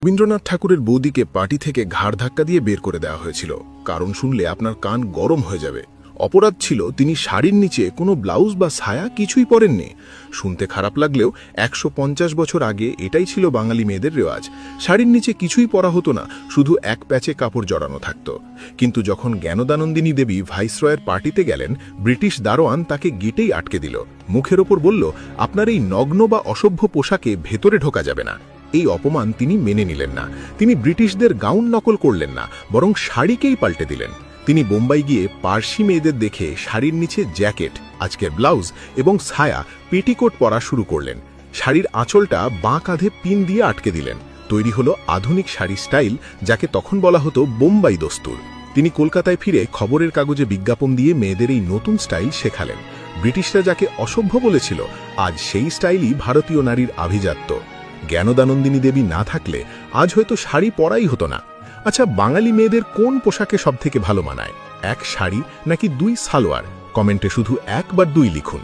রবীন্দ্রনাথ ঠাকুরের বৌদিকে পার্টি থেকে ঘাড় ধাক্কা দিয়ে বের করে দেওয়া হয়েছিল। কারণ শুনলে আপনার কান গরম হয়ে যাবে। অপরাধ ছিল তিনি শাড়ির নিচে কোনো ব্লাউজ বা ছায়া কিছুই পরেননি। শুনতে খারাপ লাগলেও ১৫০ বছর আগে এটাই ছিল বাঙালি মেয়েদের রেওয়াজ। শাড়ির নিচে কিছুই পরা হতো না, শুধু এক প্যাচে কাপড় জড়ানো থাকত। কিন্তু যখন জ্ঞানদানন্দিনী দেবী ভাইসরয়ের পার্টিতে গেলেন, ব্রিটিশ দারোয়ান তাকে গেটেই আটকে দিল। মুখের ওপর বলল, আপনার এই নগ্ন বা অসভ্য পোশাকে ভেতরে ঢোকা যাবে না। এই অপমান তিনি মেনে নিলেন না। তিনি ব্রিটিশদের গাউন নকল করলেন না, বরং শাড়িকেই পাল্টে দিলেন। তিনি বোম্বাই গিয়ে পার্সি মেয়েদের দেখে শাড়ির নিচে জ্যাকেট, আজকের ব্লাউজ এবং ছায়া, পেটিকোট পরা শুরু করলেন। শাড়ির আঁচলটা বাঁ কাঁধে পিন দিয়ে আটকে দিলেন। তৈরি হলো আধুনিক শাড়ি স্টাইল, যাকে তখন বলা হতো বোম্বাই দস্তুর। তিনি কলকাতায় ফিরে খবরের কাগজে বিজ্ঞাপন দিয়ে মেয়েদের এই নতুন স্টাইল শেখালেন। ব্রিটিশরা যাকে অসভ্য বলেছিল, আজ সেই স্টাইলই ভারতীয় নারীর আভিজাত্য। জ্ঞানদানন্দিনী দেবী না থাকলে আজ হয়তো শাড়ি পরাই হতো না। আচ্ছা, বাঙালি মেয়েদের কোন পোশাকে সবথেকে ভালো মানায়? এক শাড়ি নাকি দুই সালোয়ার? কমেন্টে শুধু ১ বা ২ লিখুন।